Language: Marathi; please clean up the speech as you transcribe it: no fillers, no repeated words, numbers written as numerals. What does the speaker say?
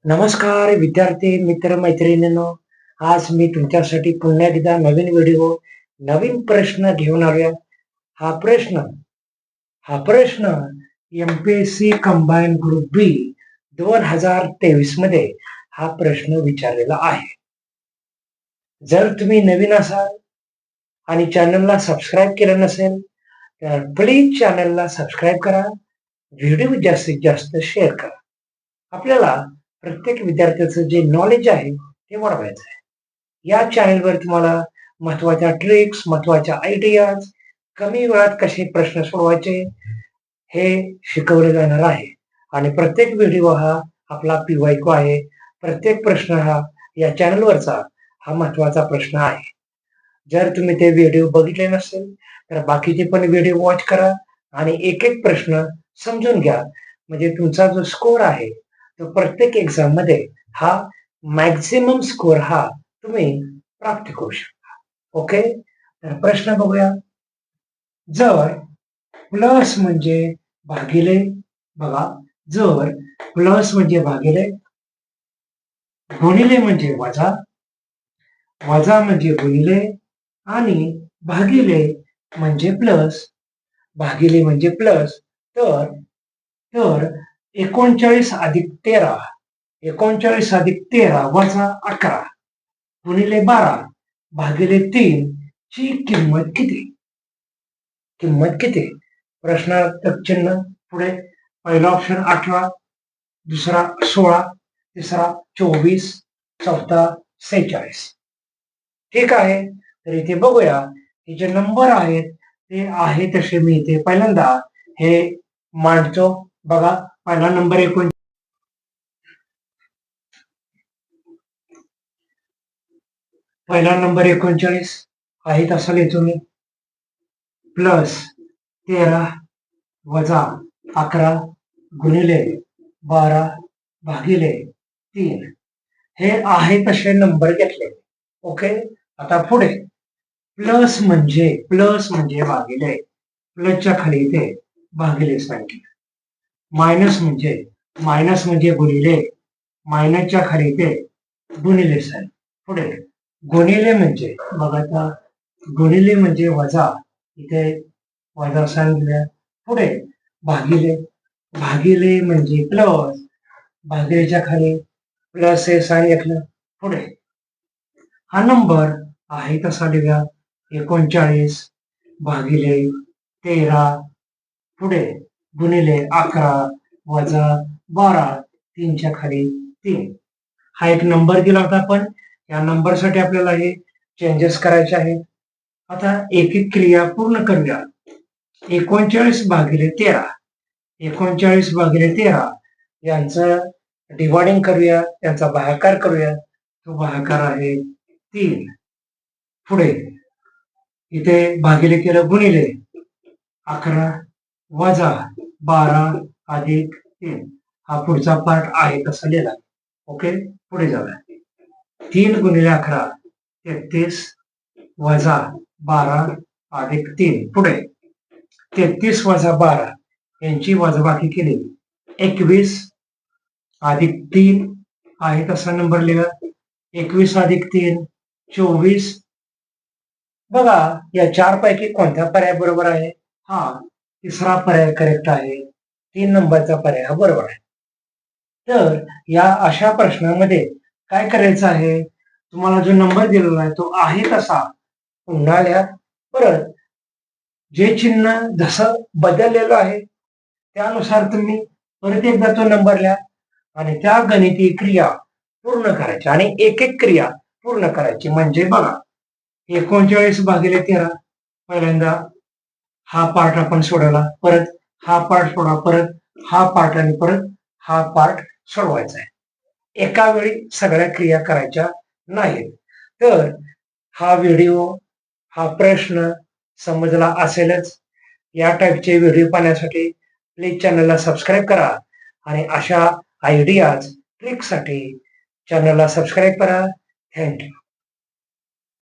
नमस्कार विद्यार्थी मित्र मैत्रिणींनो. आज मी तुमच्यासाठी पुन्हा एकदा नवीन व्हिडिओ नवीन प्रश्न घेऊन आलोय. हा प्रश्न MPSC कंबाईन ग्रुप बी 2023 मध्ये हा प्रश्न विचारलेला आहे. जर तुम्ही नवीन असाल आणि चॅनलला सबस्क्राईब केलं नसेल तर प्लीज चॅनलला सबस्क्राईब करा, व्हिडिओ जास्तीत जास्त शेअर करा. आपल्याला प्रत्येक विद्यार्थ्याचं जे नॉलेज आहे ते वाढवायचं आहे. या चॅनलवर तुम्हाला महत्वाच्या ट्रिक्स, महत्वाच्या आयडियाज, कमी वेळात कसे प्रश्न सोडवायचे हे शिकवले जाणार आहे. आणि प्रत्येक व्हिडिओ हा आपला PYQ आहे. प्रत्येक प्रश्न हा या चॅनलवरचा हा महत्वाचा प्रश्न आहे. जर तुम्ही ते व्हिडिओ बघितले नसेल तर बाकीचे पण व्हिडिओ वॉच करा आणि एक एक प्रश्न समजून घ्या. म्हणजे तुमचा जो स्कोर आहे तो प्रत्येक एक्झाम मध्ये हा मॅक्झिमम स्कोर हा तुम्ही प्राप्त करू शकता. ओके, तर प्रश्न बघूया. जर प्लस म्हणजे भागिले, बघा, जर प्लस म्हणजे भागिले, गुणिले म्हणजे वजा, वजा म्हणजे गुणिले आणि भागिले म्हणजे प्लस, भागिले म्हणजे प्लस, तर तर 39 अधिक 13, 39 अधिक 13 वजा 11 गुणिले 12 भागिले 3 ची किंमत किती? किंमत किती? प्रश्नार्थक चिन्ह पुढे. पहिला ऑप्शन 18, दुसरा 16, तिसरा 24, चौथा 46. ठीक आहे, तर इथे बघूया हे जे नंबर आहेत ते आहे तसे मी इथे पहिल्यांदा हे मांडतो. बघा, पहिला नंबर 39, पहिला नंबर 39 आहे तसा लिहितो मी. प्लस 13 वजा 11 गुणिले 12 भागिले 3 हे आहे तसे नंबर घेतले. ओके, आता पुढे प्लस म्हणजे भागिले, प्लसच्या खाली इथे भागिले सांगितले. मायनस म्हणजे गुणिले, मायनसच्या खाली इथे गुणिले साईन. पुढे गुणिले म्हणजे, बघा आता, गुणिले म्हणजे वजा, इथे वजा सांगितलं. पुढे भागिले, भागिले म्हणजे प्लस, भागिलेच्या खाली प्लस हे सांगितलं. पुढे हा नंबर आहे तसा लिहा, 39 भागिले 13, पुढे गुणिले 11 वजा 12, 3च्या खाली 3. हा एक नंबर दिला होता, पण या नंबरसाठी आपल्याला हे चेंजेस करायचे आहेत. आता एक एक क्रिया पूर्ण करूया. 39 भागिले 13, 39 भागिले 13 यांचं डिवायडिंग करूया, त्यांचा भागाकार करूया. तो भागाकार आहे 3. पुढे इथे भागिले केलं, गुणिले 11 वजा 12 अधिक 3. हा पुढचा पार्ट आहे तसा लिहिला. ओके, पुढे जाऊया. 3 गुणिले 11 33 वजा 12 अधिक 3. पुढे 33 वजा 12 यांची वजाबाकी केली, 21 अधिक 3 आहे तसा नंबर लिहा. 21 अधिक 3 24. बघा, या 4 पैकी कोणत्या पर्याय बरोबर आहे? हा तिसरा पर्याय करेक्ट आहे. 3 नंबरचा पर्याय हा बरोबर आहे. तर या अशा प्रश्नामध्ये काय करायचं आहे, तुम्हाला जो नंबर दिलेला आहे तो आहे तसा पुन्हा लिहा. परत जे चिन्ह जसं बदललेलं आहे त्यानुसार तुम्ही परत एकदा तो नंबर लिहा आणि त्या गणिती क्रिया पूर्ण करायच्या आणि एक एक क्रिया पूर्ण करायची. म्हणजे बघा, 39 भागिले 13 पहिल्यांदा हा पार्ट आपण सोडवला, परत हा पार्ट सोडा, परत हा पार्ट आणि परत हा पार्ट सोडवायचा आहे. एका वेळी सगळ्या क्रिया करायच्या नाहीत. तर हा व्हिडिओ, हा प्रश्न समजला असेलच. या टाईपचे व्हिडिओ पाहण्यासाठी प्लीज चॅनलला सबस्क्राईब करा आणि अशा आयडियाज, ट्रिकसाठी चॅनलला सबस्क्राईब करा. थँक्यू.